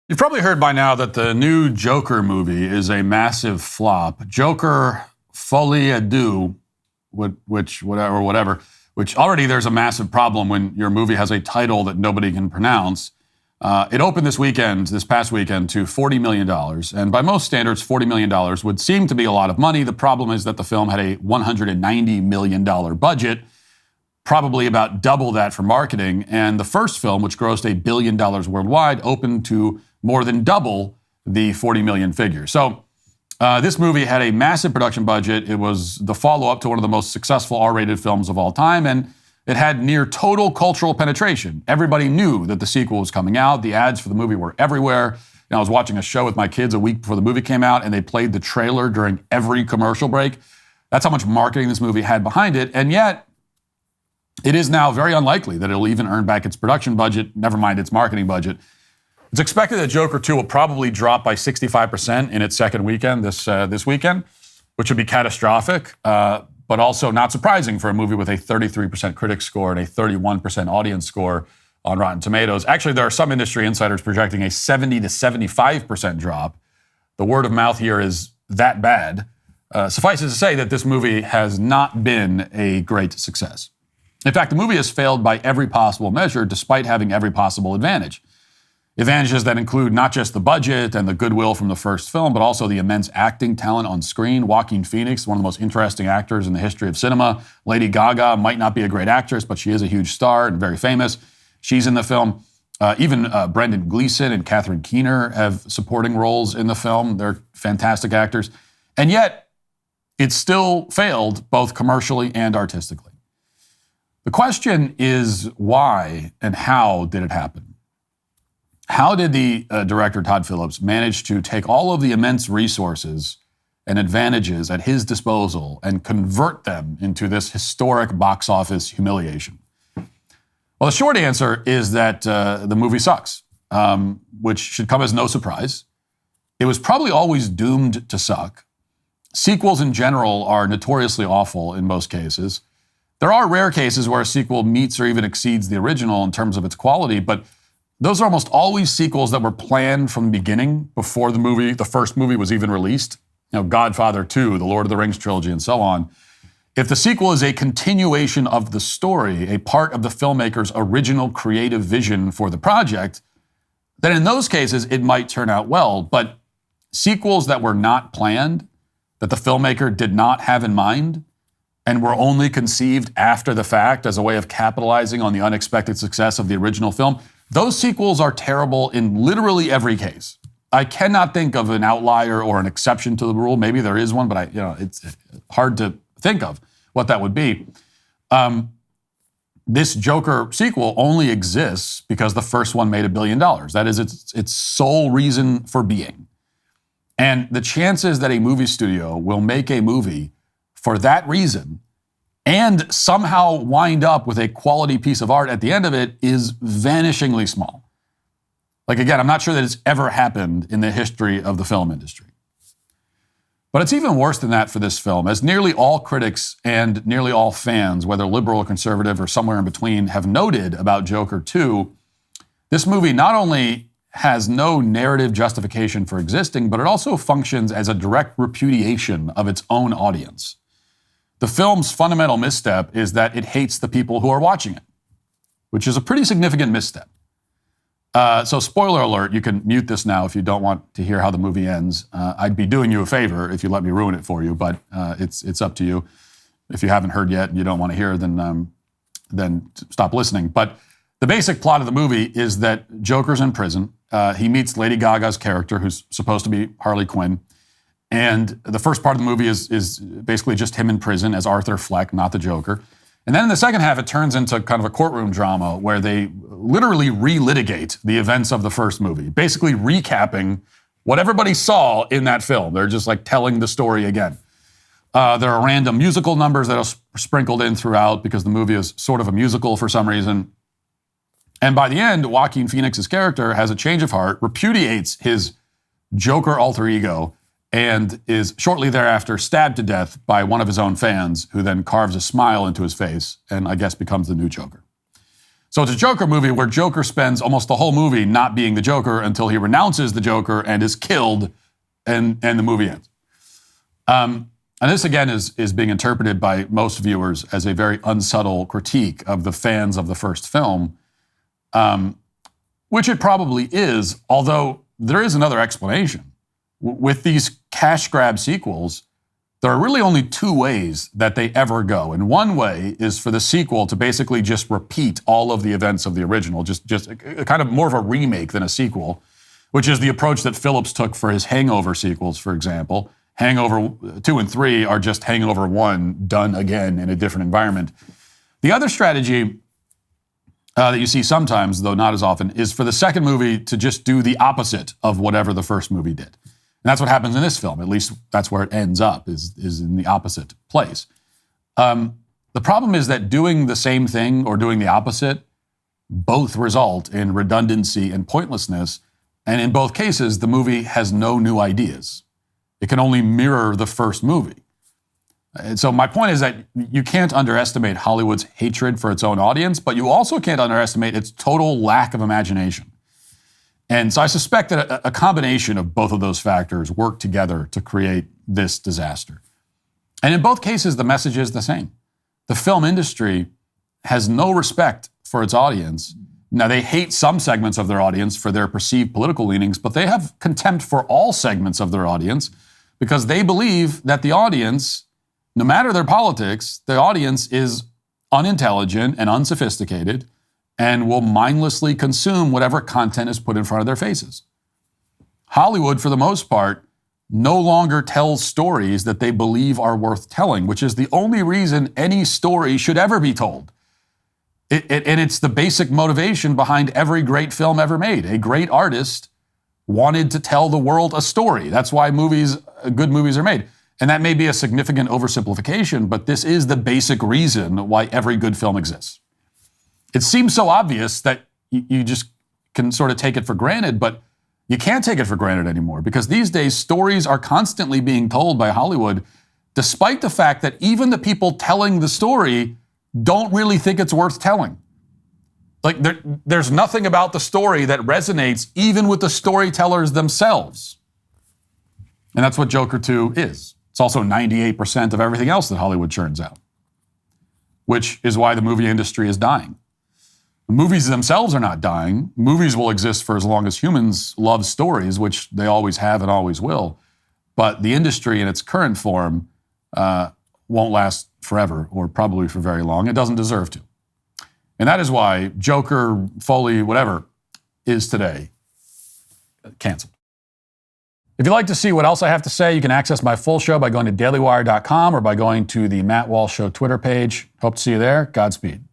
You've probably heard by now that the new Joker movie is a massive flop. Joker Folie à Deux, which already there's a massive problem when your movie has a title that nobody can pronounce. It opened this past weekend, to $40 million. And by most standards, $40 million would seem to be a lot of money. The problem is that the film had a $190 million budget, probably about double that for marketing. And the first film, which grossed $1 billion worldwide, opened to more than double the 40 million figure. So this movie had a massive production budget. It was the follow-up to one of the most successful R-rated films of all time, and it had near total cultural penetration. Everybody knew that the sequel was coming out. The ads for the movie were everywhere. I was watching a show with my kids a week before the movie came out, and they played the trailer during every commercial break. That's how much marketing this movie had behind it, and yet it is now very unlikely that it'll even earn back its production budget, never mind its marketing budget. It's expected that Joker 2 will probably drop by 65% in its second weekend this weekend, which would be catastrophic, but also not surprising for a movie with a 33% critic score and a 31% audience score on Rotten Tomatoes. Actually, there are some industry insiders projecting a 70 to 75% drop. The word of mouth here is that bad. Suffice it to say that this movie has not been a great success. In fact, the movie has failed by every possible measure, despite having every possible advantage. Advantages that include not just the budget and the goodwill from the first film, but also the immense acting talent on screen. Joaquin Phoenix, one of the most interesting actors in the history of cinema. Lady Gaga might not be a great actress, but she is a huge star and very famous. She's in the film. Even Brendan Gleeson and Catherine Keener have supporting roles in the film. They're fantastic actors. And yet, it still failed both commercially and artistically. The question is why and how did it happen? How did the director, Todd Phillips, manage to take all of the immense resources and advantages at his disposal and convert them into this historic box office humiliation? Well, the short answer is that the movie sucks, which should come as no surprise. It was probably always doomed to suck. Sequels in general are notoriously awful in most cases. There are rare cases where a sequel meets or even exceeds the original in terms of its quality, but those are almost always sequels that were planned from the beginning, before the first movie was even released. Godfather 2, the Lord of the Rings trilogy, and so on. If the sequel is a continuation of the story, a part of the filmmaker's original creative vision for the project, then in those cases, it might turn out well. But sequels that were not planned, that the filmmaker did not have in mind, and were only conceived after the fact as a way of capitalizing on the unexpected success of the original film, those sequels are terrible in literally every case. I cannot think of an outlier or an exception to the rule. Maybe there is one, but it's hard to think of what that would be. This Joker sequel only exists because the first one made $1 billion. That is its sole reason for being. And the chances that a movie studio will make a movie for that reason and somehow wind up with a quality piece of art at the end of it is vanishingly small. Again, I'm not sure that it's ever happened in the history of the film industry. But it's even worse than that for this film, as nearly all critics and nearly all fans, whether liberal or conservative or somewhere in between, have noted about Joker 2, this movie not only has no narrative justification for existing, but it also functions as a direct repudiation of its own audience. The film's fundamental misstep is that it hates the people who are watching it, which is a pretty significant misstep. So spoiler alert, you can mute this now if you don't want to hear how the movie ends. I'd be doing you a favor if you let me ruin it for you, but it's up to you. If you haven't heard yet and you don't want to hear, then stop listening. But the basic plot of the movie is that Joker's in prison. He meets Lady Gaga's character, who's supposed to be Harley Quinn. And the first part of the movie is basically just him in prison as Arthur Fleck, not the Joker. And then in the second half, it turns into kind of a courtroom drama where they literally relitigate the events of the first movie, basically recapping what everybody saw in that film. They're just telling the story again. There are random musical numbers that are sprinkled in throughout because the movie is sort of a musical for some reason. And by the end, Joaquin Phoenix's character has a change of heart, repudiates his Joker alter ego, and is shortly thereafter stabbed to death by one of his own fans, who then carves a smile into his face and I guess becomes the new Joker. So it's a Joker movie where Joker spends almost the whole movie not being the Joker until he renounces the Joker and is killed, and the movie ends. And this, again, is being interpreted by most viewers as a very unsubtle critique of the fans of the first film, which it probably is, although there is another explanation. With these cash grab sequels, there are really only two ways that they ever go. And one way is for the sequel to basically just repeat all of the events of the original, just a kind of more of a remake than a sequel, which is the approach that Phillips took for his Hangover sequels, for example. Hangover 2 and 3 are just Hangover 1 done again in a different environment. The other strategy that you see sometimes, though not as often, is for the second movie to just do the opposite of whatever the first movie did. And that's what happens in this film. At least that's where it ends up, is in the opposite place. The problem is that doing the same thing or doing the opposite both result in redundancy and pointlessness. And in both cases, the movie has no new ideas. It can only mirror the first movie. And so my point is that you can't underestimate Hollywood's hatred for its own audience, but you also can't underestimate its total lack of imagination. And so I suspect that a combination of both of those factors work together to create this disaster. And in both cases, the message is the same. The film industry has no respect for its audience. Now, they hate some segments of their audience for their perceived political leanings, but they have contempt for all segments of their audience because they believe that the audience, no matter their politics, the audience is unintelligent and unsophisticated and will mindlessly consume whatever content is put in front of their faces. Hollywood, for the most part, no longer tells stories that they believe are worth telling, which is the only reason any story should ever be told. And it's the basic motivation behind every great film ever made. A great artist wanted to tell the world a story. That's why good movies are made. And that may be a significant oversimplification, but this is the basic reason why every good film exists. It seems so obvious that you just can sort of take it for granted, but you can't take it for granted anymore because these days stories are constantly being told by Hollywood, despite the fact that even the people telling the story don't really think it's worth telling. Like there's nothing about the story that resonates even with the storytellers themselves. And that's what Joker 2 is. It's also 98% of everything else that Hollywood churns out, which is why the movie industry is dying. Movies themselves are not dying. Movies will exist for as long as humans love stories, which they always have and always will. But the industry in its current form won't last forever or probably for very long. It doesn't deserve to. And that is why Joker, Foley, whatever, is today canceled. If you'd like to see what else I have to say, you can access my full show by going to dailywire.com or by going to the Matt Walsh Show Twitter page. Hope to see you there. Godspeed.